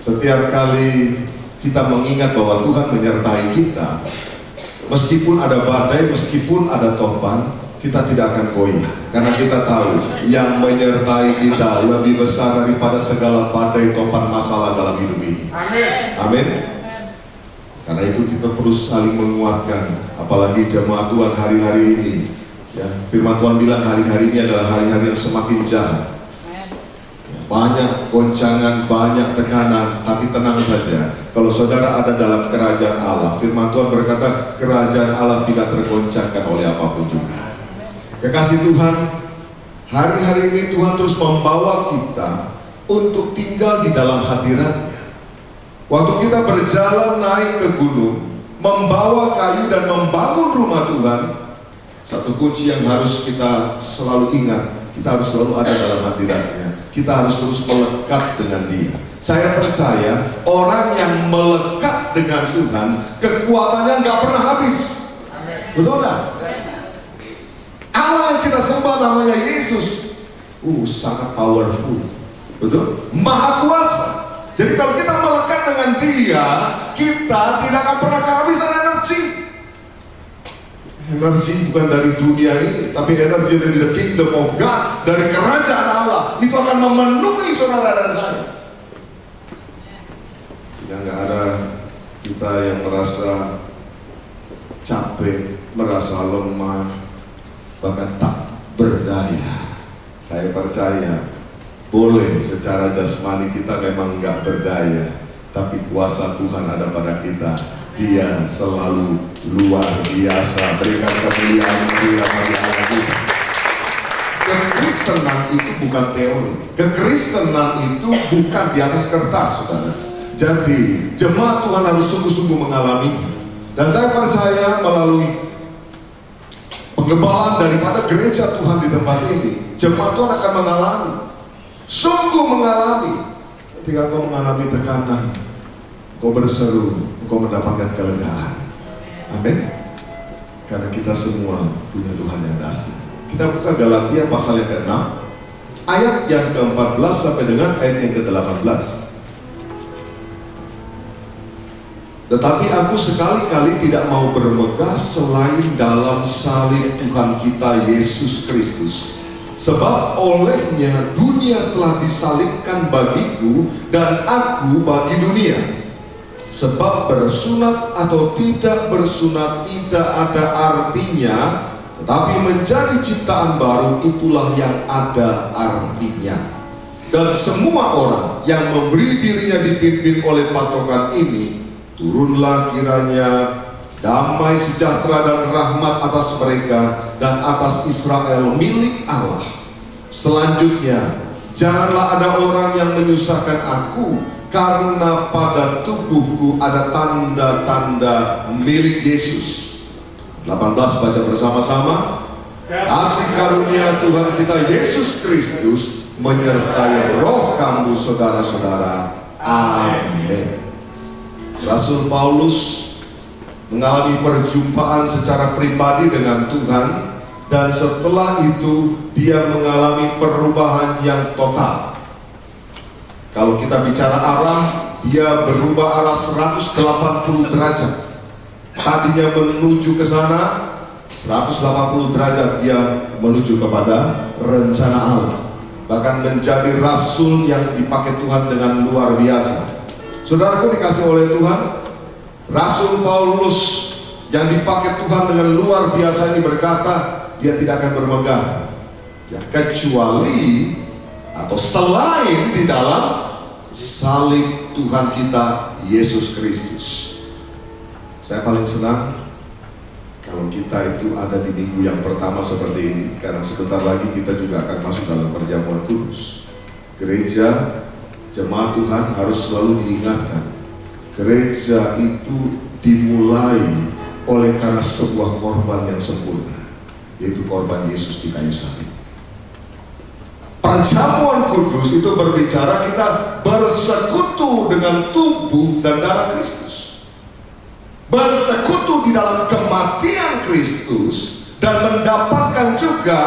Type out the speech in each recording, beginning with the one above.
Setiap kali kita mengingat bahwa Tuhan menyertai kita, meskipun ada badai, meskipun ada topan, kita tidak akan goyah. Karena kita tahu yang menyertai kita lebih besar daripada segala badai, topan, masalah dalam hidup ini. Amin. Karena itu kita perlu saling menguatkan. Apalagi jemaat Tuhan hari-hari ini, ya, firman Tuhan bilang hari-hari ini adalah hari-hari yang semakin jahat. Banyak goncangan, banyak tekanan, tapi tenang saja. Kalau saudara ada dalam kerajaan Allah, firman Tuhan berkata, kerajaan Allah tidak tergoncangkan oleh apapun juga. Kekasih Tuhan, hari-hari ini Tuhan terus membawa kita untuk tinggal di dalam hadirat-Nya. Waktu kita berjalan naik ke gunung, membawa kayu dan membangun rumah Tuhan, satu kunci yang harus kita selalu ingat, kita harus selalu ada dalam hadirat-Nya. Kita harus terus melekat dengan Dia. Saya percaya orang yang melekat dengan Tuhan, kekuatannya nggak pernah habis. Betul nggak? Allah yang kita sembah namanya Yesus, sangat powerful. Betul? Maha kuasa. Jadi kalau kita melekat dengan Dia, kita tidak akan pernah kehabisan energi. Energi bukan dari dunia ini, tapi energi dari the kingdom of God, dari kerajaan Allah. Itu akan memenuhi saudara dan saya. Sehingga nggak ada kita yang merasa capek, merasa lemah, bahkan tak berdaya. Saya percaya boleh secara jasmani kita memang nggak berdaya, tapi kuasa Tuhan ada pada kita. Dia selalu luar biasa. Berikan kemuliaan Dia bagi Allah kita. Kekristenan itu bukan teori. Kekristenan itu bukan di atas kertas, saudara. Jadi jemaat Tuhan harus sungguh-sungguh mengalami. Dan saya percaya melalui pengembalaan daripada gereja Tuhan di tempat ini, jemaat Tuhan akan mengalami, sungguh mengalami. Ketika kau mengalami tekanan, kau berseru, kau mendapatkan kelegaan. Amin. Karena kita semua punya Tuhan yang dahsyat. Kita buka Galatia pasal yang ke-6, ayat yang ke-14 sampai dengan ayat yang ke-18. Tetapi aku sekali-kali tidak mau bermegah selain dalam salib Tuhan kita Yesus Kristus. Sebab olehnya dunia telah disalibkan bagiku dan aku bagi dunia. Sebab bersunat atau tidak bersunat tidak ada artinya, tetapi menjadi ciptaan baru itulah yang ada artinya. Dan semua orang yang memberi dirinya dipimpin oleh patokan ini, turunlah kiranya damai sejahtera dan rahmat atas mereka dan atas Israel milik Allah. Selanjutnya, janganlah ada orang yang menyusahkan aku, karena pada tubuhku ada tanda-tanda milik Yesus. 18 baca bersama-sama. Kasih karunia Tuhan kita Yesus Kristus menyertai roh kamu saudara-saudara. Amin. Rasul Paulus mengalami perjumpaan secara pribadi dengan Tuhan, dan setelah itu dia mengalami perubahan yang total. Kalau kita bicara arah, dia berubah arah 180 derajat. Tadinya menuju ke sana, 180 derajat dia menuju kepada rencana Allah. Bahkan menjadi rasul yang dipakai Tuhan dengan luar biasa. Saudaraku dikasih oleh Tuhan, Rasul Paulus yang dipakai Tuhan dengan luar biasa ini berkata, dia tidak akan bermegah, ya, kecuali atau selain di dalam salib Tuhan kita Yesus Kristus. Saya paling senang kalau kita itu ada di minggu yang pertama seperti ini, karena sebentar lagi kita juga akan masuk dalam perjamuan kudus. Gereja, jemaat Tuhan harus selalu diingatkan, gereja itu dimulai oleh karena sebuah korban yang sempurna, yaitu korban Yesus di kayu salib. Perjamuan kudus itu berbicara kita bersekutu dengan tubuh dan darah Kristus, bersekutu di dalam kematian Kristus, dan mendapatkan juga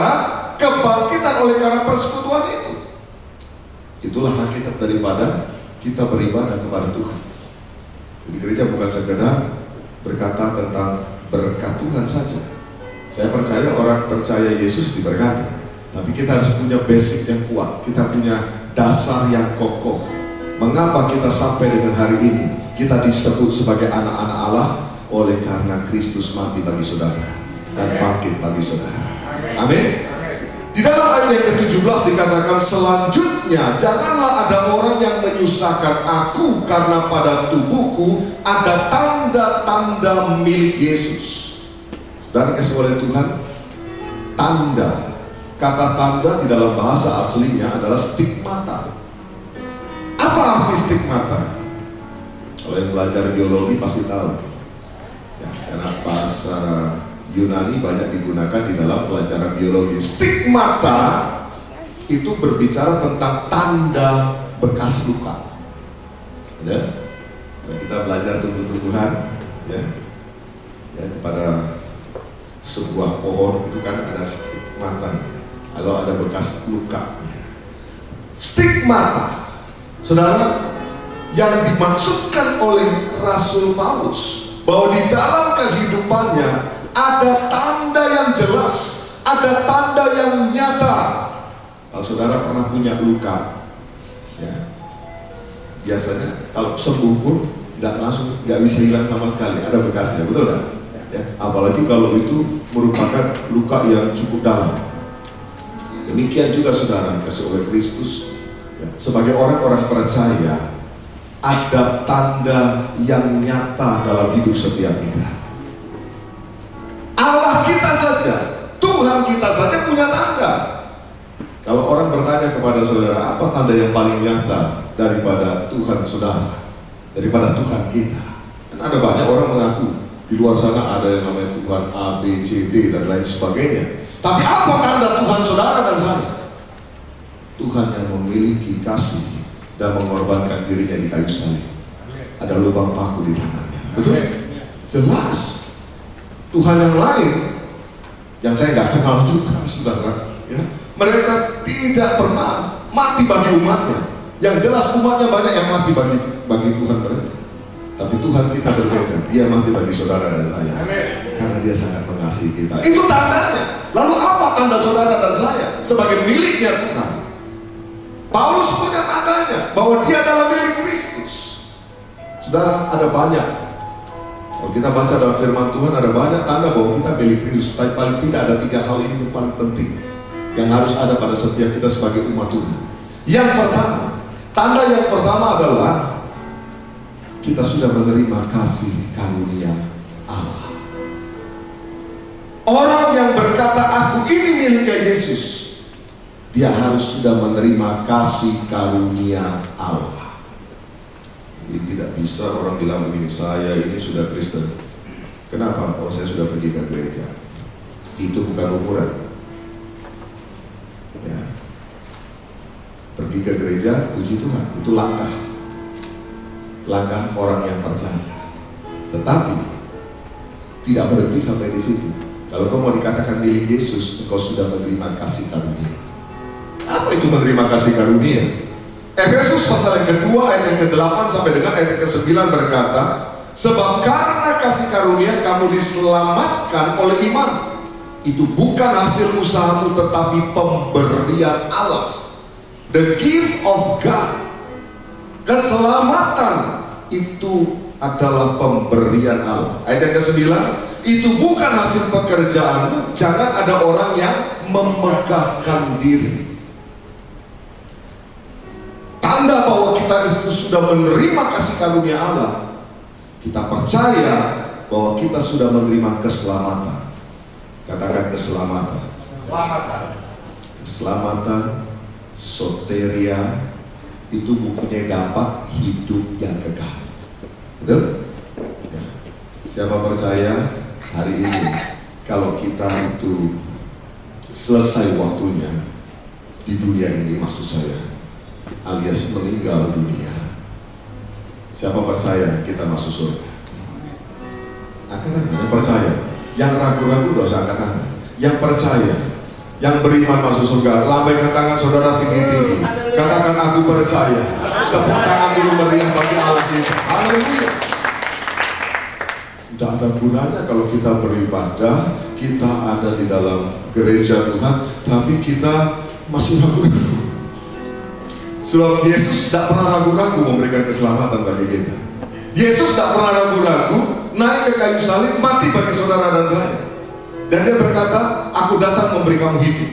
kebangkitan oleh karena persekutuan itu. Itulah hakikat daripada kita beribadah kepada Tuhan. Jadi gereja bukan sekedar berkata tentang berkat Tuhan saja. Saya percaya orang percaya Yesus diberkati, tapi kita harus punya basic yang kuat. Kita punya dasar yang kokoh. Mengapa kita sampai dengan hari ini? Kita disebut sebagai anak-anak Allah oleh karena Kristus mati bagi saudara dan bangkit bagi saudara. Amin. Di dalam ayat yang ke-17 dikatakan, selanjutnya janganlah ada orang yang menyusahkan aku, karena pada tubuhku ada tanda-tanda milik Yesus. Saudara kasih oleh Tuhan, tanda. Kata tanda di dalam bahasa aslinya adalah stigmata. Apa arti stigmata? Kalau yang belajar biologi pasti tahu ya, karena bahasa Yunani banyak digunakan di dalam pelajaran biologi. Stigmata itu berbicara tentang tanda bekas luka. Ya? Kita belajar tumbuh-tumbuhan ya, kepada sebuah pohon itu kan ada stigmata. Kalau ada bekas lukanya, stigmata, saudara, yang dimaksudkan oleh Rasul Paulus bahwa di dalam kehidupannya ada tanda yang jelas, ada tanda yang nyata. Kalau saudara pernah punya luka, ya, biasanya kalau sembuh pun nggak bisa hilang sama sekali, ada bekasnya, betul kan? Ya, apalagi kalau itu merupakan luka yang cukup dalam. Demikian juga saudara kasih oleh Kristus ya, sebagai orang-orang percaya ada tanda yang nyata dalam hidup setiap kita. Allah kita saja, Tuhan kita saja punya tanda. Kalau orang bertanya kepada saudara, apa tanda yang paling nyata daripada Tuhan saudara, daripada Tuhan kita? Kan ada banyak orang mengaku di luar sana ada yang namanya Tuhan A, B, C, D dan lain sebagainya. Tapi apa tanda Tuhan saudara dan saya? Tuhan yang memiliki kasih dan mengorbankan dirinya di kayu salib. Ada lubang paku di tangannya. Betul? Jelas. Tuhan yang lain yang saya nggak kenal juga, saudara. Ya, mereka tidak pernah mati bagi umatnya. Yang jelas umatnya banyak yang mati bagi Tuhan mereka. Tapi Tuhan kita berbeda. Dia mati bagi saudara dan saya. Karena dia sangat mengasihi kita. Itu tandanya. Lalu apa tanda saudara dan saya sebagai miliknya Tuhan? Paulus punya tandanya bahwa dia adalah milik Kristus. Saudara, ada banyak. Kalau kita baca dalam firman Tuhan ada banyak tanda bahwa kita milik Kristus. Tapi paling tidak ada 3 hal ini yang paling penting yang harus ada pada setiap kita sebagai umat Tuhan. Yang pertama, tanda yang pertama adalah kita sudah menerima kasih karunia Allah. Orang yang berkata aku ini miliknya Yesus, dia harus sudah menerima kasih karunia Allah. Jadi tidak bisa orang bilang begini, saya ini sudah Kristen. Kenapa? Oh, saya sudah pergi ke gereja. Itu bukan ukuran. Ya. Pergi ke gereja, puji Tuhan, itu langkah orang yang percaya. Tetapi tidak berhenti sampai di situ. Kalau kau mau dikatakan milik Yesus, engkau sudah menerima kasih karunia. Apa itu menerima kasih karunia? Efesus pasal yang kedua ayat yang ke-8 sampai dengan ayat yang ke-9 berkata, sebab karena kasih karunia kamu diselamatkan oleh iman. Itu bukan hasil usahamu tetapi pemberian Allah. The gift of God. Keselamatan itu adalah pemberian Allah. Ayat yang ke-9, itu bukan hasil pekerjaanmu. Jangan ada orang yang memegahkan diri. Tanda bahwa kita itu sudah menerima kasih karunia Allah, kita percaya bahwa kita sudah menerima keselamatan. Katakan keselamatan. Keselamatan, soteria, itu mempunyai dampak hidup yang kekal. Betul? Ya. Siapa percaya hari ini kalau kita itu selesai waktunya di dunia ini, maksud saya, alias meninggal dunia, siapa percaya kita masuk surga? Angkat tangan yang percaya. Yang ragu-ragu dosa angkat tangan. Yang percaya, yang beriman masuk surga, lambaikan tangan saudara tinggi-tinggi. Katakan aku percaya. Tepuk tangan dulu meriah bagi Allah kita. Haleluya. Tidak ada gunanya kalau kita beribadah, kita ada di dalam gereja Tuhan, tapi kita masih ragu-ragu. Sebab Yesus tidak pernah ragu-ragu memberikan keselamatan bagi kita. Yesus tidak pernah ragu-ragu naik ke kayu salib, mati bagi saudara dan saya. Dan dia berkata, aku datang memberi kamu hidup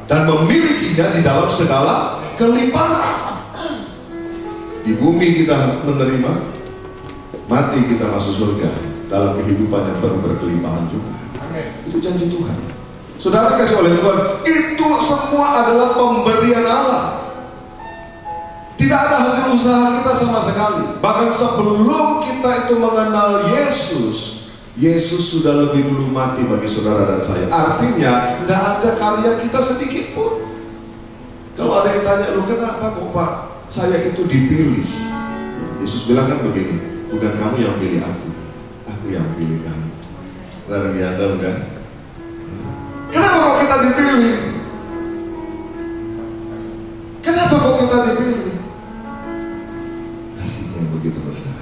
dan memilikinya di dalam segala kelimpahan. Di bumi kita menerima, mati kita masuk surga dalam kehidupan yang penuh berkelimpahan juga. Itu janji Tuhan. Saudara kasih oleh Tuhan, itu semua adalah pemberian Allah. Tidak ada hasil usaha kita sama sekali. Bahkan sebelum kita itu mengenal Yesus, Yesus sudah lebih dulu mati bagi saudara dan saya. Artinya, tidak ada karya kita sedikit pun. Kalau ada yang tanya, lu kenapa kok Pak saya itu dipilih? Yesus bilang kan begini, bukan kamu yang pilih aku yang pilih kamu. Luar biasa bukan? Kenapa kok kita dipilih? Kenapa kok kita dipilih? Kasihnya begitu besar.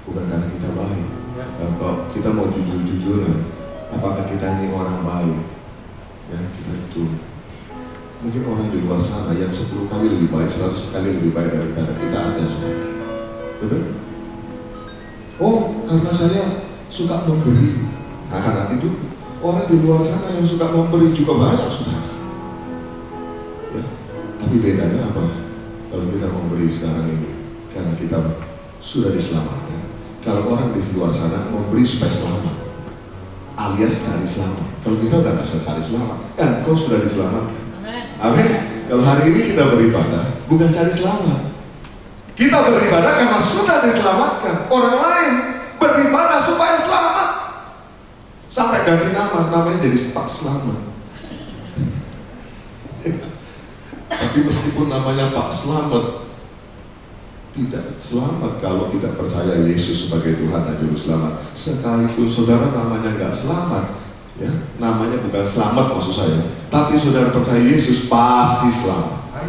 Bukan karena kita baik. Kalau kita mau jujur-jujuran, apakah kita ini orang baik? Ya, kita itu mungkin orang di luar sana yang 10 kali lebih baik, 100 kali lebih baik daripada kita ada, saudara. Betul? Oh, karena saya suka memberi. Nah, nanti itu orang di luar sana yang suka memberi juga banyak, saudara. Ya, tapi bedanya apa? Kalau kita memberi sekarang ini, karena kita sudah diselamatkan. Kalau orang di luar sana memberi supaya selamat, alias cari selamat. Kalau kita udah nggak cari selamat, kan kau sudah diselamatkan. Amin. Kalau hari ini kita beribadah, bukan cari selamat. Kita beribadah karena sudah diselamatkan. Orang lain beribadah supaya selamat. Sampai ganti namanya jadi Pak Selamat. Tapi meskipun namanya Pak Selamat, tidak selamat kalau tidak percaya Yesus sebagai Tuhan dan Juru Selamat. Sekalipun saudara namanya nggak selamat, ya, namanya bukan selamat maksud saya, tapi saudara percaya Yesus pasti selamat.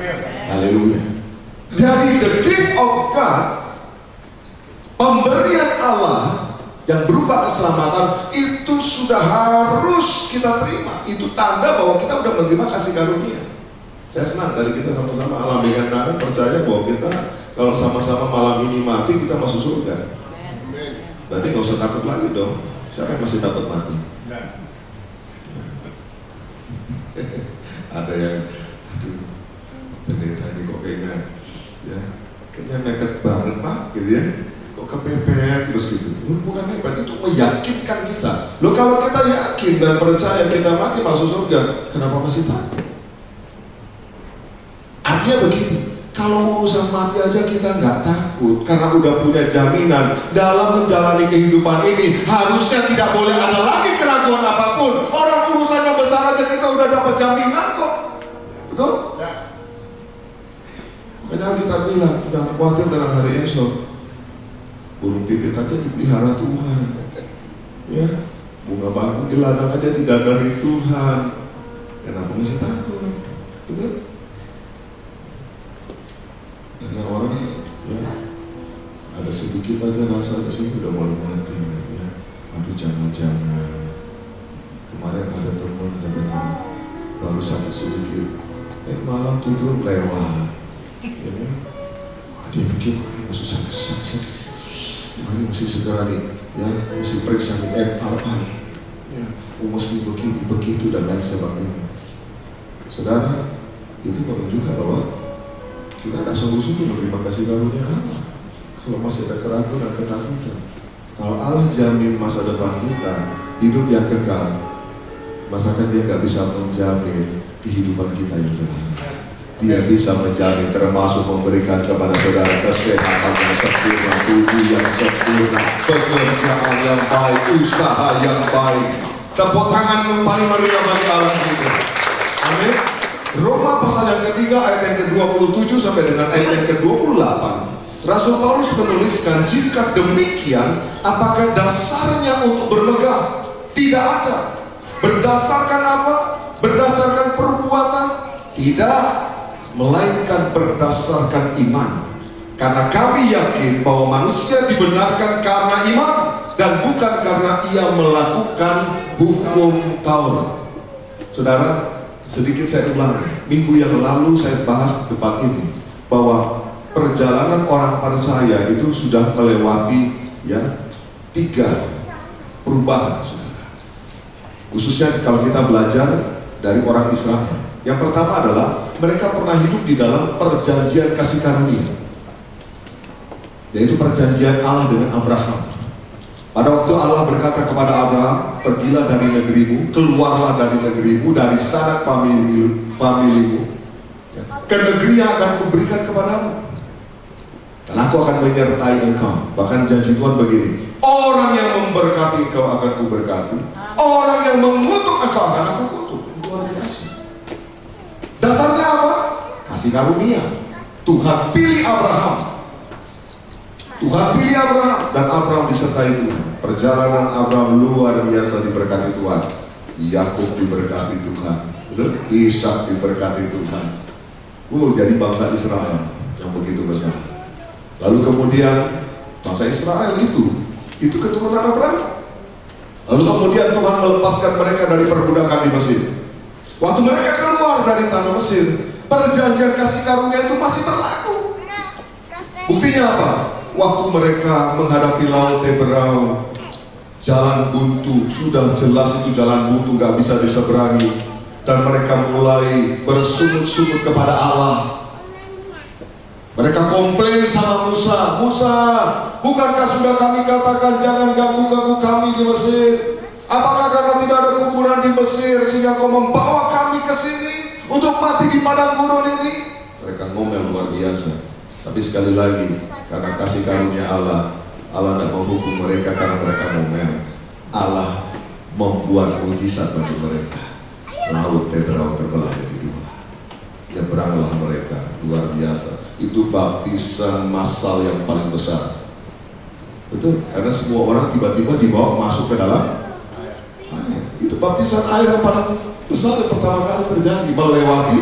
Haleluya. Jadi the gift of God, pemberian Allah yang berupa keselamatan, itu sudah harus kita terima. Itu tanda bahwa kita sudah menerima kasih karunia. Saya senang dari kita sama-sama alami kemenangan, percaya bahwa kita kalau sama-sama malam ini mati, kita masuk surga. Berarti gak usah takut lagi dong. Siapa yang masih takut mati? Ada yang, aduh, pendeta ini kok kayaknya mepet banget Pak, gitu ya. Kok kepepet terus gitu. Bukan mepet, itu meyakinkan kita. Loh, kalau kita yakin dan percaya kita mati masuk surga, kenapa masih takut? Artinya begini, kalau urusan mati aja kita nggak takut, karena udah punya jaminan dalam menjalani kehidupan ini. Harusnya tidak boleh ada lagi keraguan apapun. Orang urusannya besar aja kita udah dapat jaminan kok, betul? Ya. Makanya kita bilang, jangan khawatir dalam hari esok. Burung pipit aja dipelihara Tuhan, ya. Bunga bakung di ladang aja didagangi Tuhan. Kenapa mesti takut? Betul? Dengan orang, ya, ada sedikit aja rasa di sini udah mulai mati, ya. Aduh, jangan-jangan. Kemarin ada teman katanya baru sakit sedikit, malam tidur lewat, ya. Dia pikir ini masih sakit, ini mesti segera nih, ya, mesti periksa di MRI, ya, mesti begini, begitu dan lain sebagainya. Saudara, itu menunjukkan bahwa kita tidak sungguh-sungguh menerima kasih karunia Allah. Kalau masih ada keraguan dan ketakutan, kalau Allah jamin masa depan kita hidup yang kekal, masakan Dia nggak bisa menjamin kehidupan kita yang selanjutnya. Dia bisa menjamin, termasuk memberikan kepada saudara kesehatan yang sempurna, tubuh yang sempurna, pekerjaan yang baik, usaha yang baik. Tepuk tangan yang paling meriah bagi Allah kita. Amin. Roma pasal yang ketiga ayat yang ke-27 sampai dengan ayat yang ke-28. Rasul Paulus menuliskan, jika demikian, apakah dasarnya untuk bermegah? Tidak ada. Berdasarkan apa? Berdasarkan perbuatan? Tidak. melainkan berdasarkan iman. Karena kami yakin bahwa manusia dibenarkan karena iman dan bukan karena ia melakukan hukum Taurat. Saudara, sedikit saya ulang. Minggu yang lalu saya bahas di tempat ini bahwa perjalanan orang percaya itu sudah melewati 3 perubahan, saudara. Khususnya kalau kita belajar dari orang Israel. Yang pertama adalah mereka pernah hidup di dalam perjanjian kasih karunia, yaitu perjanjian Allah dengan Abraham. Pada waktu Allah berkata kepada Abraham, pergilah dari negerimu, keluarlah dari negerimu, dari sanak familimu, ke negeri yang akan kuberikan kepadamu, dan aku akan menyertai engkau. Bahkan janji Tuhan begini, orang yang memberkati engkau akan kuberkati, orang yang mengutuk engkau akan aku kutuk. Luar biasa. Dasarnya apa? Kasih karunia. Tuhan pilih Abraham. Tuhan pilih Abraham, dan Abraham disertai Tuhan. Perjalanan Abraham luar biasa diberkati Tuhan. Yakub diberkati Tuhan, Ishak diberkati Tuhan. Jadi bangsa Israel yang begitu besar. Lalu kemudian bangsa Israel itu keturunan Abraham. Lalu kemudian Tuhan melepaskan mereka dari perbudakan di Mesir. Waktu mereka keluar dari tanah Mesir, perjanjian kasih karunia itu masih berlaku. Buktinya apa? Waktu mereka menghadapi laut Teberau, jalan buntu, sudah jelas itu jalan buntu, gak bisa diseberangi, dan mereka mulai bersungut-sungut kepada Allah. Mereka komplain sama Musa, Musa, bukankah sudah kami katakan jangan ganggu-ganggu kami di Mesir? Apakah karena tidak ada kuburan di Mesir sehingga kau membawa kami ke sini untuk mati di padang gurun ini? Mereka ngomel luar biasa. Tapi sekali lagi, karena kasih karunia Allah, Allah tidak menghukum mereka karena mereka ngomel. Allah membuat mujizat bagi mereka. Laut Teberau terbelah jadi 2. Nyebranglah mereka, luar biasa. Itu baptisan massal yang paling besar. Betul, karena semua orang tiba-tiba dibawa masuk ke dalam air. Itu baptisan air yang paling besar yang pertama kali terjadi, melewati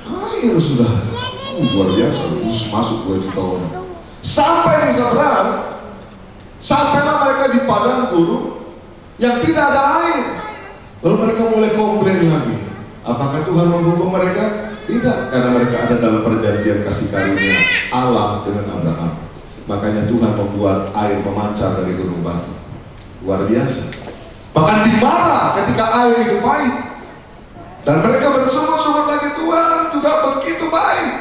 air, saudara. Luar biasa, terus masuk 2 juta orang. Sampai di seberang, sampailah mereka di padang gurun yang tidak ada air. Lalu mereka mulai komplain lagi. Apakah Tuhan menghukum mereka? Tidak, karena mereka ada dalam perjanjian kasih karunia Allah dengan Abraham. Makanya Tuhan membuat air memancar dari gunung batu. Luar biasa. Bahkan dimarah ketika air itu pahit, dan mereka bersungut-sungut lagi, Tuhan juga begitu baik.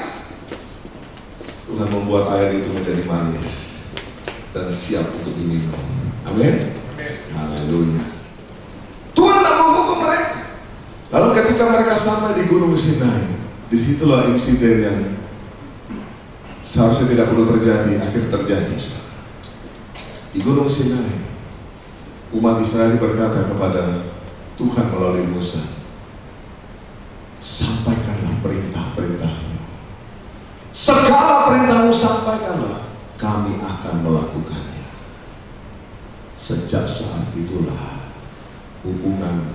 Tuhan membuat air itu menjadi manis dan siap untuk diminum. Amin. Haleluya. Tuhan tak menghukum mereka. Lalu ketika mereka sampai di Gunung Sinai, disitulah insiden yang seharusnya tidak perlu terjadi, akhirnya terjadi. Di Gunung Sinai, umat Israel berkata kepada Tuhan melalui Musa, sampaikanlah perintah-perintah-Mu. Segala perintah-Mu sampaikanlah, kami akan melakukannya. Sejak saat itulah hubungan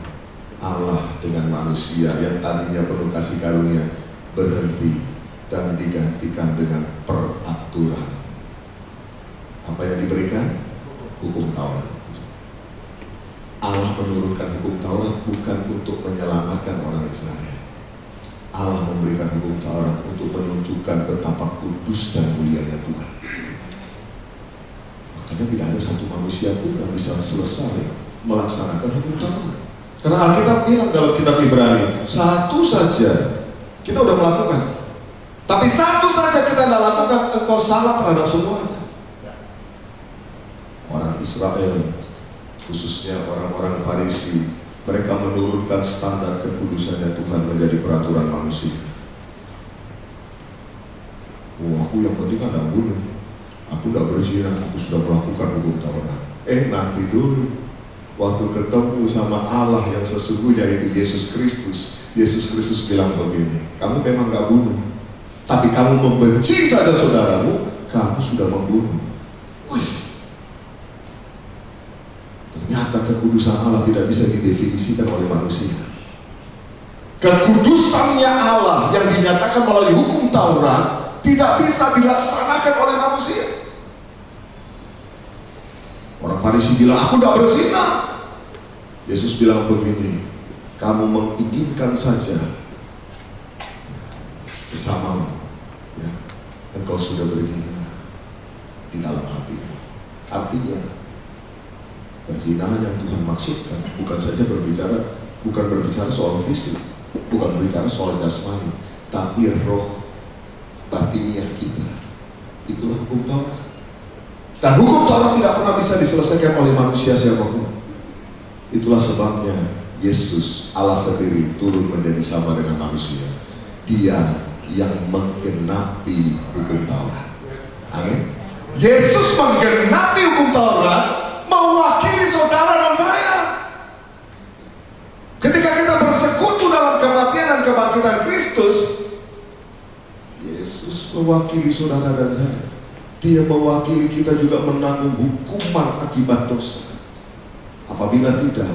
Allah dengan manusia yang tadinya penuh kasih karunia berhenti dan digantikan dengan peraturan. Apa yang diberikan? Hukum Taurat. Allah menurunkan hukum Taurat bukan untuk menyelamatkan orang Israel. Allah memberikan hukum Taurat untuk menunjukkan betapa kudus dan mulianya Tuhan. Makanya tidak ada satu manusia pun yang bisa selesai melaksanakan hukum Taurat. Karena Alkitab bilang dalam kitab Ibrani, satu saja kita udah melakukan, tapi satu saja kita tidak lakukan, engkau salah terhadap semuanya. Orang Israel, khususnya orang-orang Farisi, mereka menurunkan standar kekudusannya Tuhan menjadi peraturan manusia. Aku yang penting ada bunuh, aku tidak berzina, aku sudah melakukan hukum Taurat. Nanti dulu, waktu ketemu sama Allah yang sesungguhnya itu Yesus Kristus, Yesus Kristus bilang begini, kamu memang gak bunuh, tapi kamu membenci saja saudaramu, kamu sudah membunuh. Ternyata kekudusan Allah tidak bisa didefinisikan oleh manusia. Kekudusannya Allah yang dinyatakan melalui hukum Taurat tidak bisa dilaksanakan oleh manusia. Orang Farisi bilang, aku tidak berzina. Yesus bilang begini, kamu menginginkan saja sesamamu, ya, engkau sudah berzina di dalam hatimu. Artinya perzinahan yang Tuhan maksudkan bukan saja bukan berbicara soal fisik, bukan berbicara soal jasmani, tapi roh batiniah kita. Itulah hukum Taurat. Dan hukum Taurat tidak pernah bisa diselesaikan oleh manusia siapapun. Itulah sebabnya Yesus Allah sendiri turun menjadi sama dengan manusia. Dia yang menggenapi hukum Taurat. Amin. Yesus menggenapi hukum Taurat, mewakili saudara dan saya. Ketika kita bersekutu dalam kematian dan kebangkitan Kristus, Yesus mewakili saudara dan saya. Dia mewakili kita juga menanggung hukuman akibat dosa. Apabila tidak,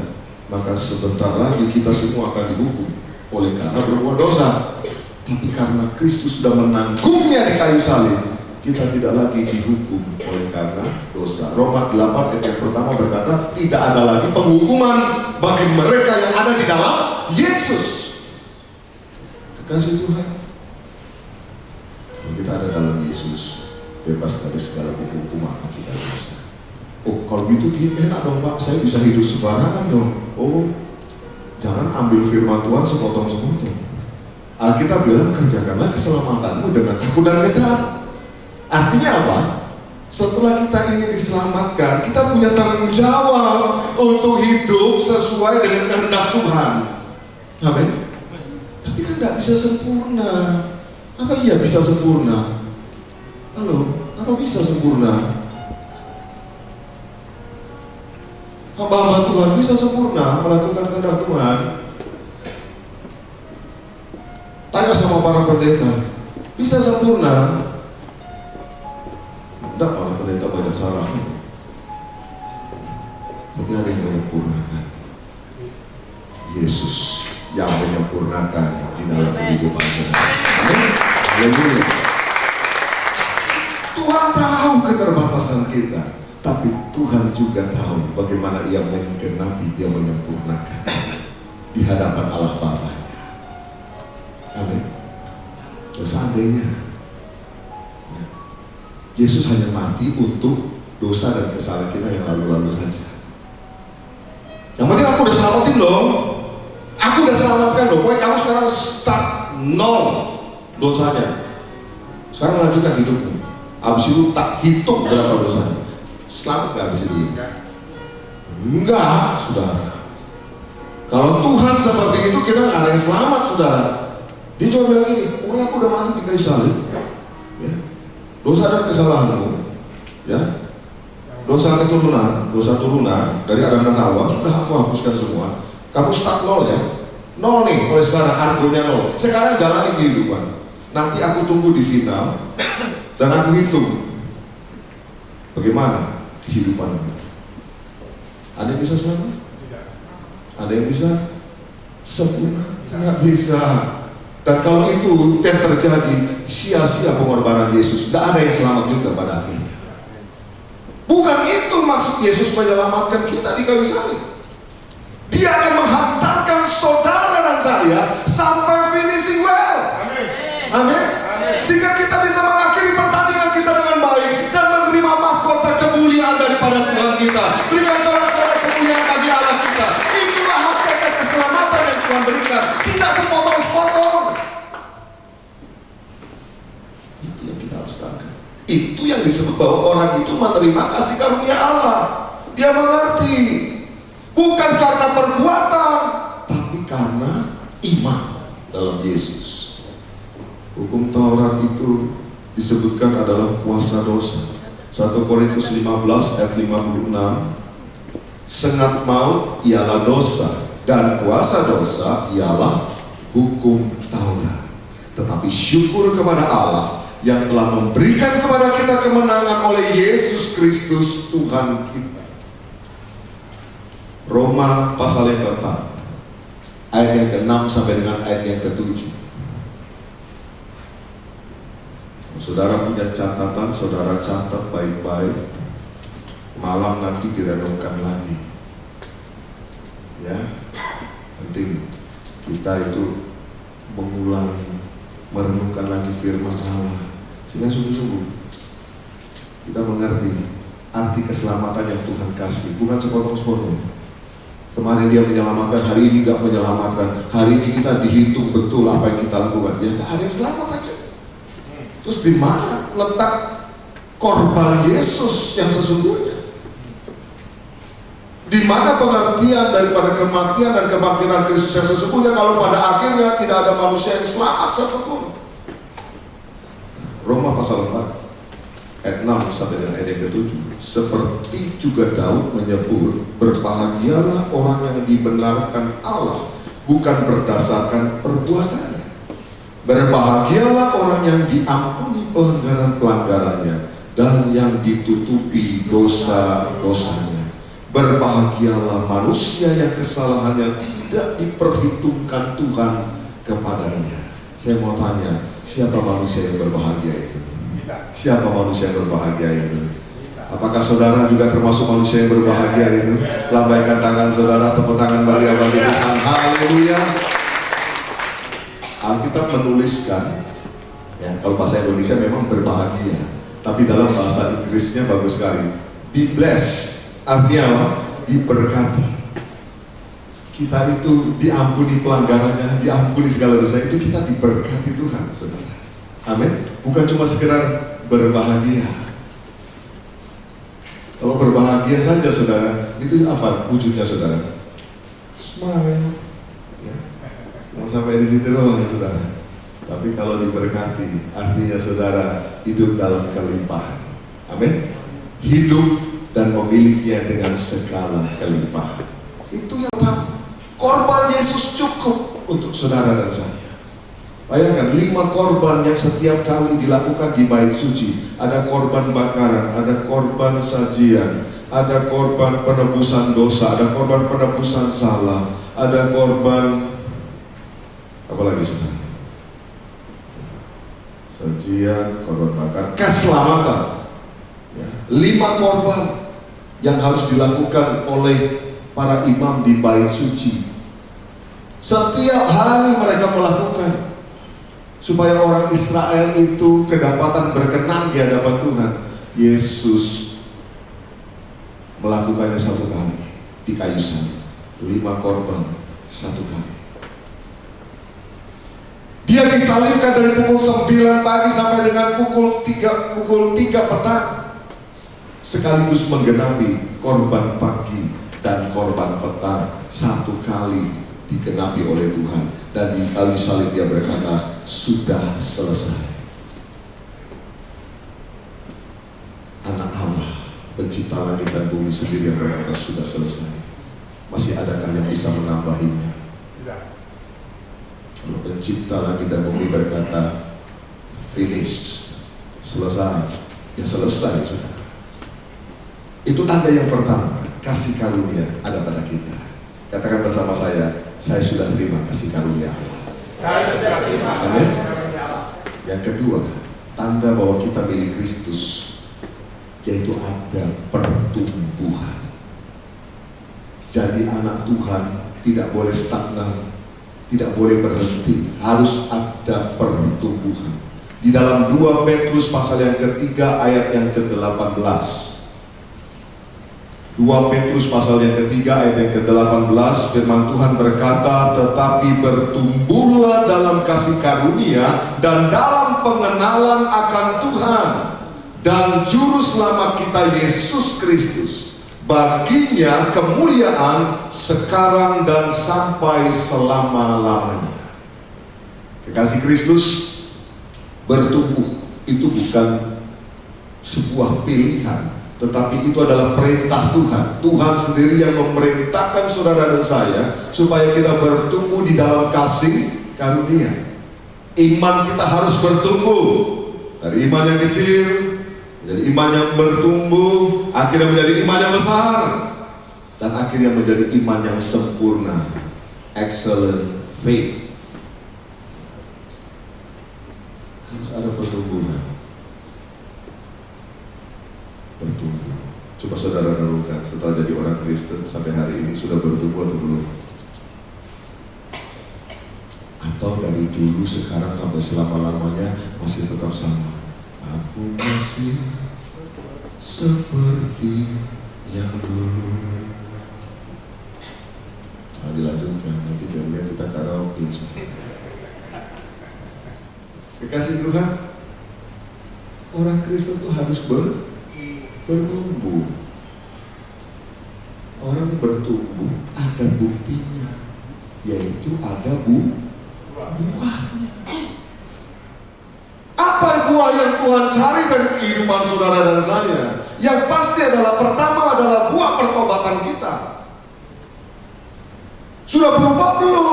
maka sebentar lagi kita semua akan dihukum oleh karena berbuat dosa. Tapi karena Kristus sudah menanggungnya di kayu salib, kita tidak lagi dihukum oleh karena dosa. Roma 8 ayat yang pertama berkata, tidak ada lagi penghukuman bagi mereka yang ada di dalam Yesus. Kekasih Tuhan, kalau kita ada dalam Yesus, bebas dari segala hukuman akibat dosa. Oh, kalau gitu enak dong Pak, saya bisa hidup sembarangan dong. Oh, jangan ambil firman Tuhan sepotong-sepotong. Alkitab bilang, kerjakanlah keselamatanmu dengan takut dan gentar. Artinya apa? Setelah kita ini diselamatkan, kita punya tanggung jawab untuk hidup sesuai dengan kehendak Tuhan. Amin. Tapi kan tidak bisa sempurna. Apa iya bisa sempurna? Halo, apa bisa sempurna? Hamba-hamba Tuhan bisa sempurna melakukan kehendak Tuhan? Tanya sama para pendeta, bisa sempurna? Tidak, malah pendeta banyak salah. Tapi ada yang menyempurnakan. Yesus yang menyempurnakan di dalam kehidupan saudara. Amin. Haleluya. Tuhan tahu keterbatasan kita, tapi Tuhan juga tahu bagaimana Ia menggenapi, Dia menyempurnakan di hadapan Allah Bapa. Amin. Terus seandainya Yesus hanya mati untuk dosa dan kesalahan kita yang lalu-lalu saja. Yang penting aku udah selamatin loh. Aku udah selamatkan loh. Pokoknya kamu sekarang start nol dosanya. Sekarang lanjutkan hidupmu. Abis itu tak hitung berapa dosanya. Selamat gak abis itu? Enggak, saudara. Kalau Tuhan seperti itu, kita gak ada yang selamat, saudara. Dia cuma bilang gini, pokoknya aku udah mati di kayu salib, ya. Dosa dan kesalahanmu, ya, dosa turunan dari Adam dan Hawa sudah aku hapuskan semua. Kamu start nol ya, nol nih. Oleh sekarang argonya nol. Sekarang jalani kehidupan. Nanti aku tunggu di final dan aku hitung bagaimana kehidupanmu. Ada yang bisa selamat? Ada yang bisa sempurna? Nggak bisa. Dan kalau itu yang terjadi, sia-sia pengorbanan Yesus. Tidak ada yang selamat juga pada akhirnya. Bukan itu maksud Yesus menyelamatkan kita di kayu salib. Dia akan menghantarkan saudara dan saya sampai finishing well. Amin. Sehingga kita bisa mengakhiri pertandingan kita dengan baik dan menerima mahkota kemuliaan daripada Tuhan kita. Berikan sorak-sorai kemuliaan bagi Allah kita. Itulah hakikat keselamatan yang Tuhan berikan. Tidak sepotong-sepotong. Itu yang kita harus tangkap. Itu yang disebut bahwa orang itu menerima kasih karunia Allah. Dia mengerti. Bukan karena perbuatan, tapi karena iman dalam Yesus. Hukum Taurat itu disebutkan adalah kuasa dosa. 1 Korintus 15 ayat 56. Sengat maut ialah dosa, dan kuasa dosa ialah hukum Taurat. Tetapi syukur kepada Allah yang telah memberikan kepada kita kemenangan oleh Yesus Kristus Tuhan kita. Roma pasal yang keempat ayat yang ke-6 sampai dengan ayat yang ke-7. Saudara punya catatan, saudara catat baik-baik. Malam nanti direnungkan lagi. Ya, penting kita itu mengulangi, merenungkan lagi firman Allah, sehingga sungguh-sungguh kita mengerti arti keselamatan yang Tuhan kasih, bukan sepotong-sepotong. Kemarin dia menyelamatkan, hari ini gak menyelamatkan. Hari ini kita dihitung betul apa yang kita lakukan. Ya gak ada yang selamat aja. Terus di mana letak korban Yesus yang sesungguhnya? Di mana pengertian daripada kematian dan kebangkitan Kristus yang sesungguhnya kalau pada akhirnya tidak ada manusia yang selamat satupun? Roma pasal 4 ayat 6 sampai dengan ayat yang ke-7. Seperti juga Daud menyebut, berbahagialah orang yang dibenarkan Allah bukan berdasarkan perbuatannya. Berbahagialah orang yang diampuni pelanggaran-pelanggarannya dan yang ditutupi dosa-dosanya. Berbahagialah manusia yang kesalahannya tidak diperhitungkan Tuhan kepadanya. Saya mau tanya, siapa manusia yang berbahagia itu? Siapa manusia yang berbahagia itu? Apakah saudara juga termasuk manusia yang berbahagia itu? Lambaikan tangan saudara, tepuk tangan meriah bagi Tuhan. Haleluya. Alkitab menuliskan, ya kalau bahasa Indonesia memang berbahagia, tapi dalam bahasa Inggrisnya bagus sekali. Be blessed. Artinya apa? Diberkati. Kita itu diampuni pelanggarannya, diampuni segala dosa, itu kita diberkati Tuhan, saudara. Amin. Bukan cuma sekedar berbahagia. Kalau berbahagia saja, saudara, itu apa wujudnya, saudara? Smile. Ya. Cuma sampai di situ doang, saudara. Tapi kalau diberkati, artinya saudara hidup dalam kelimpahan. Amin. Hidup dan memilikinya dengan segala kelimpahan. Itu yang pertama. Korban Yesus cukup untuk saudara dan saya. Bayangkan 5 korban yang setiap kali dilakukan di bait suci. Ada korban bakaran, ada korban sajian, ada korban penebusan dosa, ada korban penebusan salah, ada korban apa lagi, saudara? Sajian, korban bakaran, keselamatan. Ya, 5 korban yang harus dilakukan oleh para imam di bait suci. Setiap hari mereka melakukan supaya orang Israel itu kedapatan berkenan di hadapan Tuhan. Yesus melakukannya 1 kali di kayu salib. 5 korban 1 kali. Dia disalibkan dari pukul 9 pagi sampai dengan pukul 3 petang. Sekaligus menggenapi korban pagi dan korban petang 1 kali digenapi oleh Tuhan. Dan di kayu salib dia berkata, sudah selesai. Anak Allah, pencipta langit dan bumi sendiri yang berkata sudah selesai. Masih adakah yang bisa menambahinya? Tidak. Kalau pencipta langit dan bumi berkata finish, selesai, ya selesai sudah. Itu tanda yang pertama, kasih karunia ada pada kita. Katakan bersama saya sudah terima kasih karunia Allah. Amin. Yang kedua, tanda bahwa kita milik Kristus, yaitu ada pertumbuhan. Jadi anak Tuhan tidak boleh stagnan, tidak boleh berhenti, harus ada pertumbuhan. Di dalam 2 Petrus pasal yang ketiga ayat yang ke-18. 2 Petrus pasal yang ketiga ayat yang ke-18, firman Tuhan berkata, tetapi bertumbuhlah dalam kasih karunia dan dalam pengenalan akan Tuhan dan juru selamat kita Yesus Kristus. Baginya kemuliaan sekarang dan sampai selama-lamanya. Kekasih Kristus, bertumbuh itu bukan sebuah pilihan, tetapi itu adalah perintah Tuhan. Tuhan sendiri yang memerintahkan saudara dan saya supaya kita bertumbuh di dalam kasih karunia. Iman kita harus bertumbuh dari iman yang kecil menjadi iman yang bertumbuh, akhirnya menjadi iman yang besar, dan akhirnya menjadi iman yang sempurna. excellent faith. Harus ada pertumbuhan. Bertumbuh. Coba saudara renungkan, setelah jadi orang Kristen sampai hari ini sudah bertumbuh atau belum? Atau dari dulu sekarang sampai selama-lamanya masih tetap sama? Aku masih seperti yang dulu. Nah, dilanjutkan, nanti jadinya kita karaoke. Kekasih Tuhan, orang Kristen itu harus bertumbuh. Orang bertumbuh ada buktinya, yaitu ada buahnya. Apa buah yang Tuhan cari dari kehidupan saudara dan saya? Yang pasti adalah pertama adalah buah pertobatan kita. Sudah berubah belum?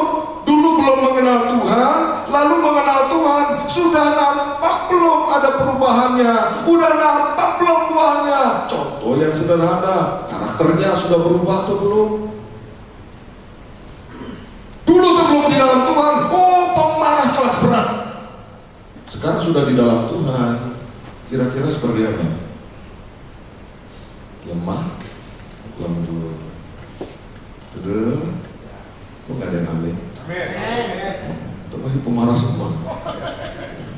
Dulu belum mengenal Tuhan, lalu mengenal Tuhan. Sudah nampak belum ada perubahannya? Udah nampak belum buahnya? Contoh yang sederhana, karakternya sudah berubah atau belum? Dulu sebelum di dalam Tuhan, pemarah kelas berat. Sekarang sudah di dalam Tuhan, kira-kira seperti apa? Lemah dulu. Kok gak ada yang amin? Atau masih pemarah semua?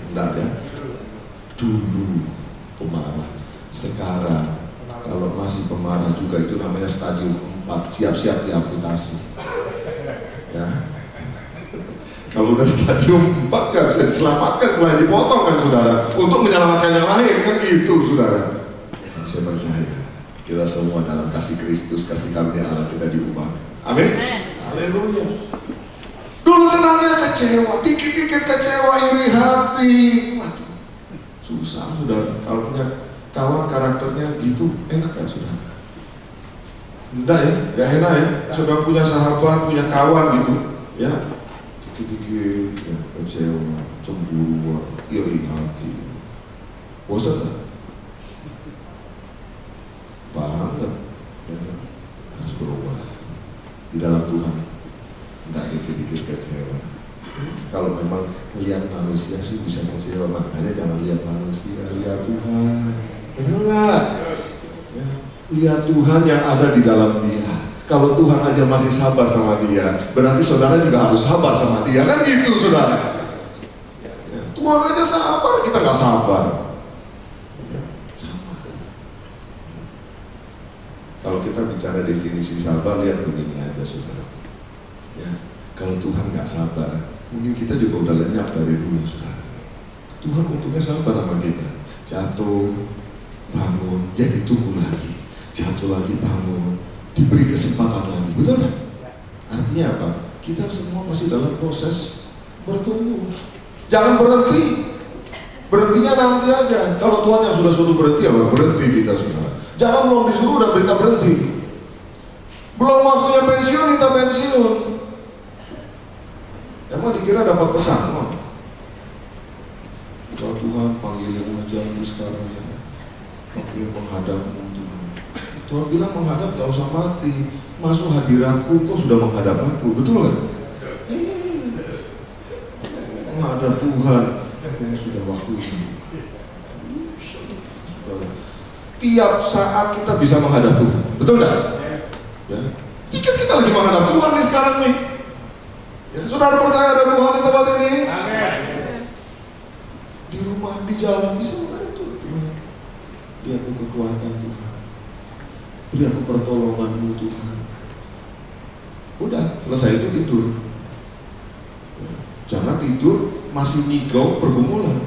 Enggak ya? Dulu pemarah. Sekarang kalau masih pemarah juga itu namanya stadium 4, siap-siap diamputasi. Ya. Kalau udah stadium 4 gak bisa diselamatkan selain dipotong kan saudara, untuk menyelamatkan yang lain kan gitu saudara. Saya percaya kita semua dalam kasih Kristus, kasih karunia Allah kita diubah. Amin. Haleluya. Dulu senangnya kecewa, dikit-dikit kecewa, iri hati. Waduh, susah saudara. Kalau punya kawan karakternya gitu, enak gak saudara? Enggak ya, gak enak ya. Saudara punya sahabat, punya kawan gitu, ya. Dikit-dikit ya, kecewa, cemburu, iri hati. Bosan gak? Banget ya, harus berubah di dalam Tuhan. Enggak dikit-dikit kecewa. Kalau memang lihat manusia sih bisa kecewa, makanya jangan lihat manusia, lihat Tuhan. Benar nggak? Ya, lihat Tuhan yang ada di dalam dia. Kalau Tuhan aja masih sabar sama dia, berarti saudara juga harus sabar sama dia, kan gitu saudara. Ya, Tuhan aja sabar, kita nggak sabar. Ya, sabar. Kalau kita bicara definisi sabar, lihat begini aja saudara. Ya, kalau Tuhan nggak sabar, mungkin kita juga udah lenyap dari dulu saudara. Tuhan untungnya sabar sama kita. Jatuh, bangun, ya ditunggu lagi. Jatuh lagi, bangun, diberi kesempatan lagi, betul kan? Artinya apa? Kita semua masih dalam proses bertumbuh. Jangan berhenti. Berhentinya nanti aja. Kalau Tuhan yang sudah suruh berhenti, ya berhenti kita saudara. Jangan belum disuruh udah berita berhenti. Belum waktunya pensiun, kita pensiun. Emang dikira dapat pesan? Kalau Tuhan panggil yang menjadi sekarang ya, panggil menghadapmu Tuhan. Tuhan bilang menghadap gak usah mati, masuk hadiratku, kau sudah menghadap aku, betul kan? Menghadap Tuhan, yang sudah waktunya. Tiap saat kita bisa menghadap Tuhan, betul nggak? Ya, kita lagi menghadap Tuhan nih sekarang nih. Ya, saudara percaya ada Tuhan di tempat ini? Amin. Di rumah, di jalan bisa menghadap Tuhan. Beri aku kekuatan Tuhan. Beri aku pertolonganmu Tuhan. Udah, selesai itu tidur. Jangan tidur masih ngigau pergumulan.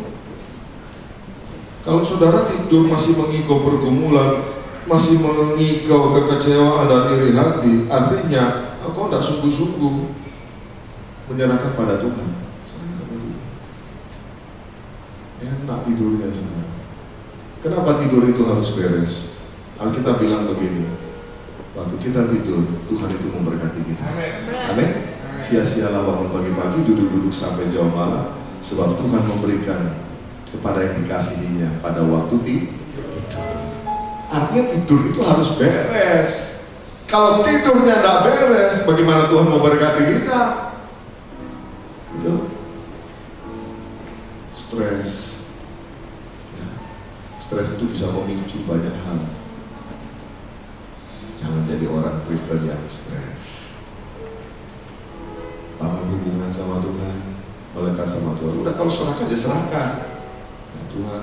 Kalau saudara tidur masih mengigau pergumulan, masih mengigau kekecewaan dan iri hati, artinya kau tidak sungguh-sungguh menyerahkan pada Tuhan. Enak tidurnya saudara. Kenapa tidur itu harus beres? Alkitab bilang begini, waktu kita tidur, Tuhan itu memberkati kita. Amin. Sia-sialah bangun pagi-pagi, duduk-duduk sampai jauh malam, sebab Tuhan memberikan kepada yang dikasihinya pada waktu tidur. Artinya tidur itu harus beres. Kalau tidurnya tidak beres, bagaimana Tuhan mau berkati kita? Betul? Stres. Ya. Stres itu bisa memicu banyak hal. Jangan jadi orang Kristen yang stres. Bangun hubungan sama Tuhan, melekat sama Tuhan. Udah, kalau serahkan ya serahkan. Ya, Tuhan,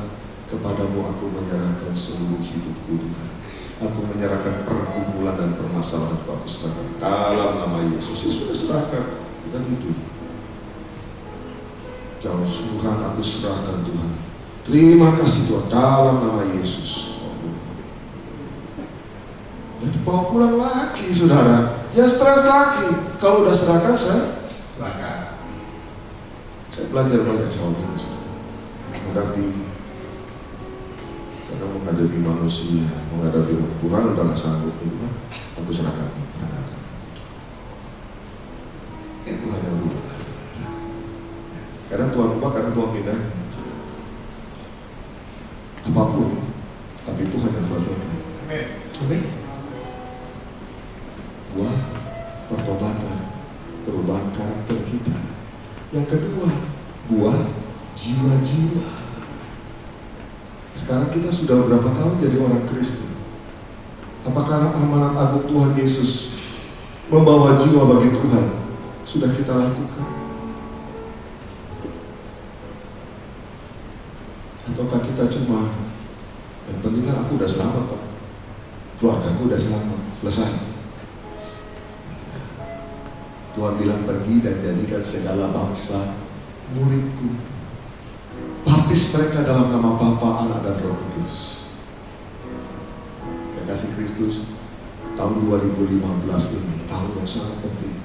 kepadamu aku menyerahkan seluruh hidupku Tuhan. Aku menyerahkan pergumulan dan permasalahan aku serahkan dalam nama Yesus. Ya sudah, serahkan. Kita tidur. Jangan, Tuhan, aku serahkan Tuhan. Terima kasih Tuhan dalam nama Yesus. Ya dibawa pulang lagi, saudara. Ya stres lagi. Kalau udah serahkan, saya serahkan. Saya belajar banyak soal ini, menghadapi, karena menghadapi manusia, menghadapi Tuhan udah gak sanggup, Tuhan, aku serahkan. Tuhan yang berubah. Kadang Tuhan ubah, kadang Tuhan pindah. Apapun, tapi Tuhan yang selesaikan. Amin. Buah pertobatan, perubahan karakter kita. Yang kedua, buah jiwa-jiwa. Sekarang kita sudah berapa tahun jadi orang Kristen? Apakah amanat agung Tuhan Yesus membawa jiwa bagi Tuhan sudah kita lakukan? Ataukah kita cuma yang penting kan aku udah selamat Pak, keluargaku udah selamat, selesai. Tuhan bilang pergi dan jadikan segala bangsa muridku. Baptis mereka dalam nama Bapa, Anak dan Roh Kudus. Kekasih Kristus, tahun 2015 ini tahun yang sangat penting.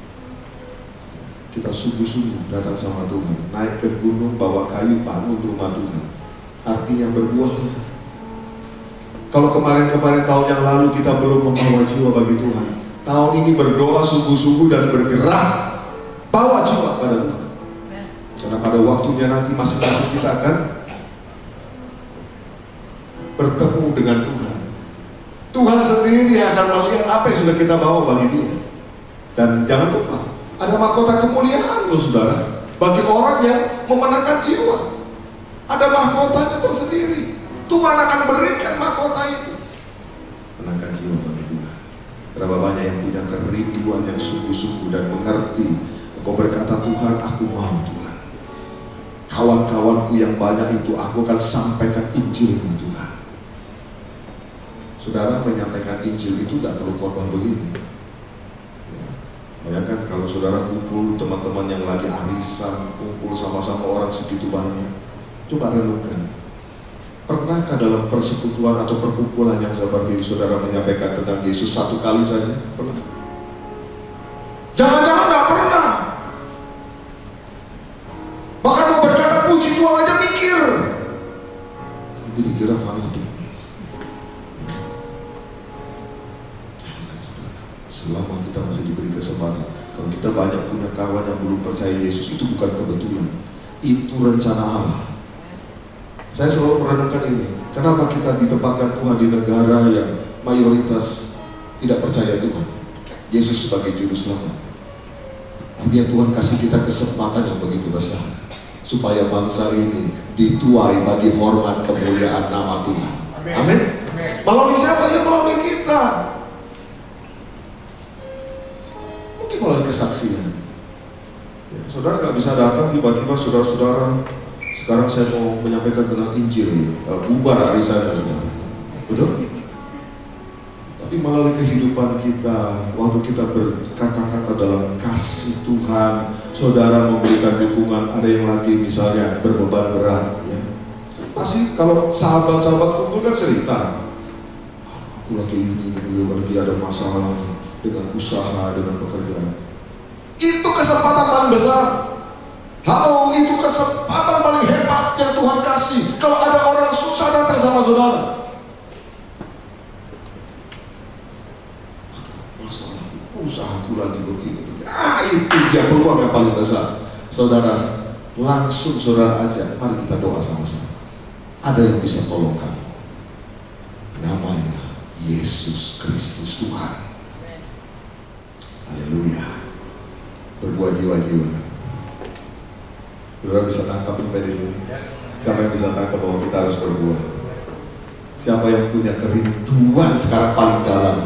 Kita sungguh-sungguh datang sama Tuhan, naik ke gunung, bawa kayu, bangun rumah Tuhan. Artinya berbuahlah. Kalau kemarin-kemarin tahun yang lalu kita belum membawa jiwa bagi Tuhan, tahun ini berdoa sungguh-sungguh dan bergerak, bawa jiwa pada Tuhan. Karena pada waktunya nanti masing-masing kita akan bertemu dengan Tuhan. Tuhan sendiri akan melihat apa yang sudah kita bawa bagi Dia. Dan jangan lupa, ada mahkota kemuliaan loh saudara, bagi orang yang memenangkan jiwa. Ada mahkotanya tersendiri. Tuhan akan berikan mahkota itu. Menangkan jiwa bagi Tuhan. Berapa banyak yang punya kerinduan yang sungguh-sungguh dan mengerti. Engkau berkata, Tuhan, aku mau Tuhan. Kawan-kawanku yang banyak itu aku akan sampaikan Injil-Mu Tuhan. Saudara, menyampaikan Injil itu tidak perlu khotbah begini. Ya. Bayangkan kalau saudara kumpul teman-teman yang lagi arisan, kumpul sama-sama orang segitu banyak. Coba renungkan. Pernahkah dalam persekutuan atau perkumpulan yang seperti saudara menyampaikan tentang Yesus satu kali saja? Pernah? Jangan-jangan tidak pernah. Bahkan mau berkata puji Tuhan aja mikir. Itu dikira fanatik. Selama kita masih diberi kesempatan, kalau kita banyak punya kawan yang belum percaya Yesus, itu bukan kebetulan. Itu rencana Allah. Saya selalu merenungkan ini. Kenapa kita ditempatkan Tuhan di negara yang mayoritas tidak percaya Tuhan? Yesus sebagai juru selamat. Artinya Tuhan kasih kita kesempatan yang begitu besar, supaya bangsa ini dituai bagi hormat kemuliaan nama Tuhan. Amin. Melalui siapa? Ya melalui kita. Mungkin melalui kesaksian. Ya, saudara nggak bisa datang tiba-tiba saudara-saudara, sekarang saya mau menyampaikan tentang Injil, bubar arisan saudara. Betul? Tapi melalui kehidupan kita, waktu kita berkata-kata dalam kasih Tuhan, saudara memberikan dukungan, ada yang lagi misalnya berbeban berat, ya. Pasti kalau sahabat-sahabat kumpul kan cerita, aku lagi ini, lagi ada masalah dengan usaha, dengan pekerjaan. Itu kesempatan paling besar. Halo, itu kesempatan paling hebat yang Tuhan kasih. Kalau ada orang susah datang sama saudara, masalah usahaku lagi begini. Itu dia peluang yang paling besar. Saudara, langsung saudara aja, mari kita doa sama-sama. Ada yang bisa tolong kamu. Namanya Yesus Kristus Tuhan. Haleluya. Berbuah jiwa-jiwa. Saudara bisa tangkap sampai di sini? Siapa yang bisa tangkap bahwa kita harus berbuah? Siapa yang punya kerinduan sekarang paling dalam?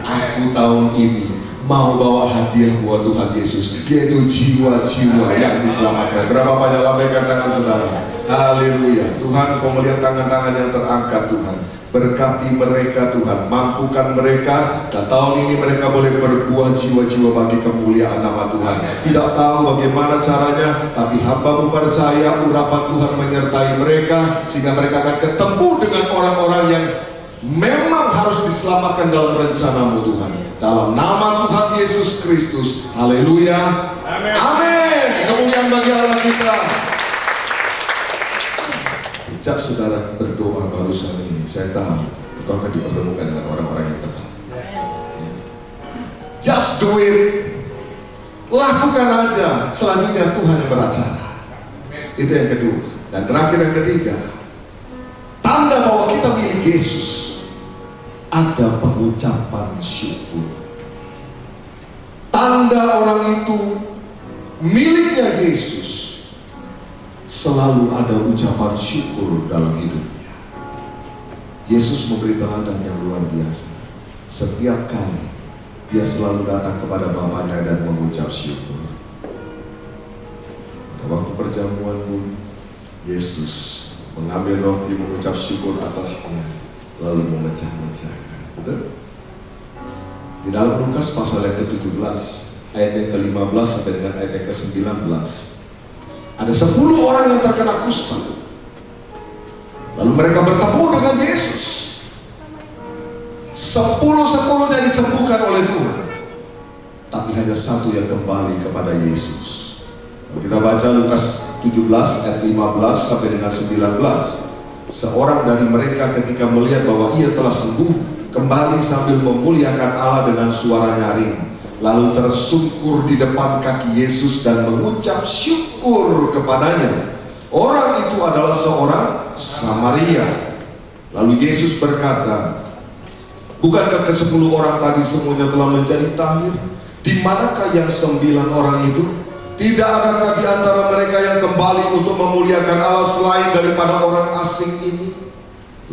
Aku tahun ini mau bawa hadiah buat Tuhan Yesus, yaitu jiwa-jiwa yang diselamatkan. Berapa banyak lambaikan tangan saudara? Haleluya. Tuhan, kau melihat tangan-tangan yang terangkat Tuhan. Berkati mereka Tuhan, mampukan mereka, dan tahun ini mereka boleh berbuah jiwa-jiwa bagi kemuliaan nama Tuhan. Tidak tahu bagaimana caranya, tapi hamba-Mu percaya urapan Tuhan menyertai mereka, sehingga mereka akan ketemu dengan orang-orang yang memang harus diselamatkan dalam rencana-Mu Tuhan. Dalam nama Tuhan Yesus Kristus, haleluya, amin. Amin. Kemuliaan bagi Allah kita. Sejak saudara berdoa barusan ini, saya tahu engkau akan dipertemukan dengan orang-orang yang tepat. Just do it. Lakukan aja. Selanjutnya Tuhan yang beracara. Itu yang kedua. Dan terakhir yang ketiga, tanda bahwa kita milik Yesus, ada pengucapan syukur. Tanda orang itu miliknya Yesus, selalu ada ucapan syukur dalam hidupnya. Yesus memberi teladan yang luar biasa. Setiap kali dia selalu datang kepada Bapanya dan mengucap syukur. Pada waktu perjamuan pun Yesus mengambil roti, mengucap syukur atasnya, lalu memecah-mecahkan. Betul? Di dalam Lukas pasal yang ke-17 ayat yang ke-15 sampai dengan ayat yang ke-19, ada 10 orang yang terkena kusta. Lalu mereka bertemu dengan Yesus. 10-10-nya disembuhkan oleh Tuhan, tapi hanya satu yang kembali kepada Yesus. Kalau kita baca Lukas 17 ayat 15 sampai dengan 19, seorang dari mereka ketika melihat bahwa ia telah sembuh, kembali sambil memuliakan Allah dengan suara nyaring, lalu tersungkur di depan kaki Yesus dan mengucap syukur kepadanya. Orang itu adalah seorang Samaria. Lalu Yesus berkata, bukankah ke-10 orang tadi semuanya telah menjadi tahir? Di manakah yang 9 orang itu? Tidak adakah di antara mereka yang kembali untuk memuliakan Allah selain daripada orang asing ini?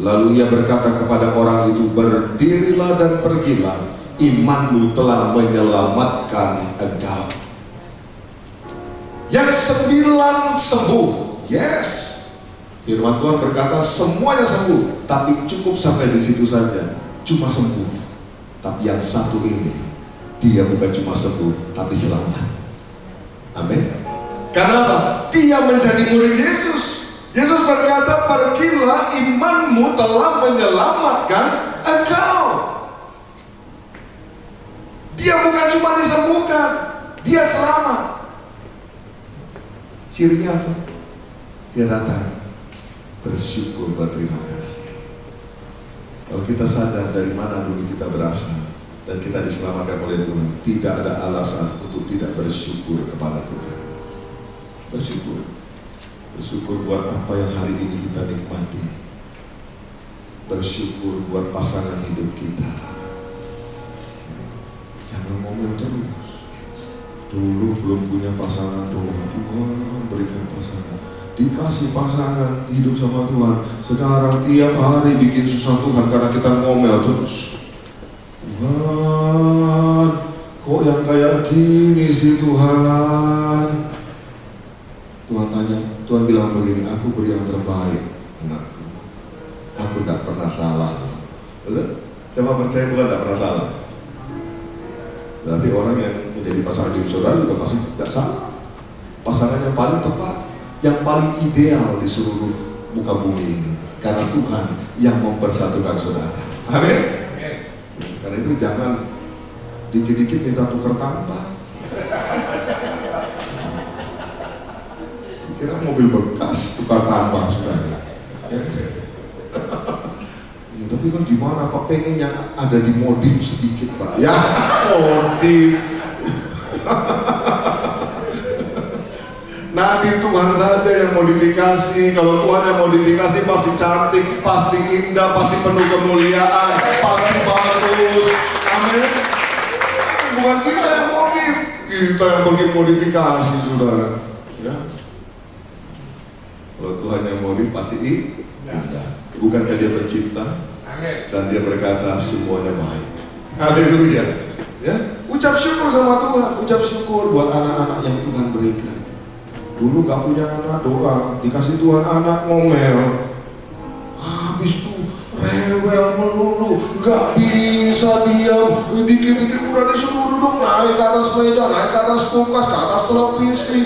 Lalu ia berkata kepada orang itu, berdirilah dan pergilah, imanmu telah menyelamatkan engkau. Yang 9 sembuh. Yes, firman Tuhan berkata semuanya sembuh, tapi cukup sampai di situ saja. Cuma sembuh. Tapi yang satu ini, dia bukan cuma sembuh, tapi selamat. Amin. Karena apa? Dia menjadi murid Yesus. Yesus berkata, pergilah, imanmu telah menyelamatkan engkau. Dia bukan cuma disembuhkan, dia selamat. Cirinya apa? Dia datang bersyukur, berterima kasih. Kalau kita sadar dari mana dulu kita berasal dan kita diselamatkan oleh Tuhan, tidak ada alasan untuk tidak bersyukur kepada Tuhan. Bersyukur. Bersyukur buat apa yang hari ini kita nikmati. Bersyukur buat pasangan hidup kita. Jangan ngomong terus. Dulu belum punya pasangan, Tuhan berikan pasangan. Dikasih pasangan, hidup sama Tuhan. Sekarang tiap hari bikin susah Tuhan karena kita ngomel terus. Tuhan, kok yang kayak gini sih Tuhan? Tuhan tanya, Tuhan bilang begini, aku beri yang terbaik anakku. Aku tidak pernah salah. Betul? Siapa percaya Tuhan tidak pernah salah? Berarti orang yang menjadi pasangan hidup saudara juga pasti tidak salah. Pasangan yang paling tepat, yang paling ideal di seluruh muka bumi ini, karena Tuhan yang mempersatukan saudara. Amin. Karena itu jangan dikit-dikit minta tukar tambah. Dikira mobil bekas tukar tambah saudara. Ya. Tapi kan gimana Pak, pengen yang ada dimodif sedikit Pak. Ya modif. Nanti Tuhan saja yang modifikasi. Kalau Tuhan yang modifikasi pasti cantik, pasti indah, pasti penuh kemuliaan, pasti bagus. Amin. Bukan kita yang kita yang pergi modifikasi, saudara. Ya. Kalau Tuhan yang modif pasti indah. Bukankah Dia pencipta? Dan Dia berkata semuanya baik. Haleluya. Ya, ucap syukur sama Tuhan, ucap syukur buat anak-anak yang Tuhan berikan. Dulu gak punya anak, doa, dikasih Tuhan anak, ngomel. Habis itu rewel melulu, gak bisa diam, dikit-dikit udah disuruh duduk, naik ke atas meja, naik ke atas kulkas, ke atas televisi.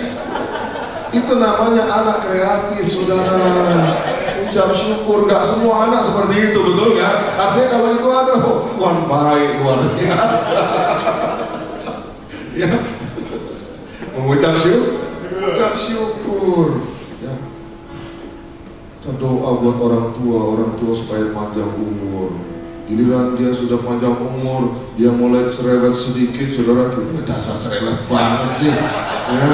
Itu namanya anak kreatif, saudara. Ucap syukur, gak semua anak seperti itu, betul gak? Artinya kalau itu ada, Tuhan baik, luar biasa. Ya, mengucap syukur. Ucap syukur, ya. Kita doa buat orang tua supaya panjang umur. Giliran dia sudah panjang umur, dia mulai cerewet sedikit, saudara, dasar cerewet banget sih, ya.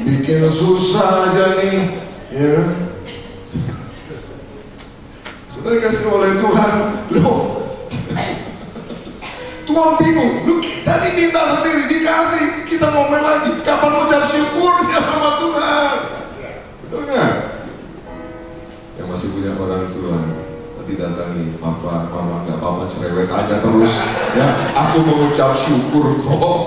Bikin susah aja nih, ya. Sudah dikasih oleh Tuhan, loh. Tuhan bingung, lu kita diminta sendiri, dikasih, kita ngomel lagi, kapan ucap syukurnya sama Tuhan? Betul nggak? Yang masih punya orang tua, nanti datangi, papa, mama, nggak apa-apa, cerewet aja terus, ya, aku mengucap syukur kok.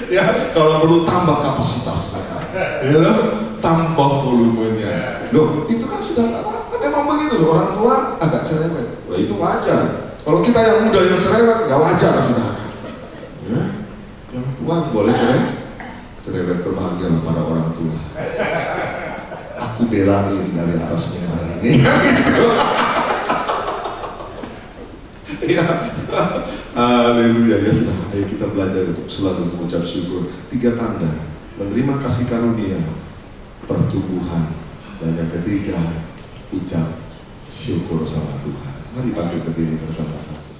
Ya, kalau perlu tambah kapasitasnya, ya, tambah volumenya. Loh, itu kan sudah nggak apa-apa, memang begitu loh, orang tua agak cerewet, wah itu wajar. Kalau kita yang muda yang cerewet, gak wajar, saudara. Ya, yang tua boleh cerewet berbahagia para orang tua. Aku belain dari atas mimbar ini. Ya, haleluya ya sudah. Ayo kita belajar untuk selalu mengucap syukur. 3 tanda menerima kasih karunia, pertumbuhan, dan yang ketiga ucap syukur sama Tuhan. Mari bangkit berdiri bersama-sama.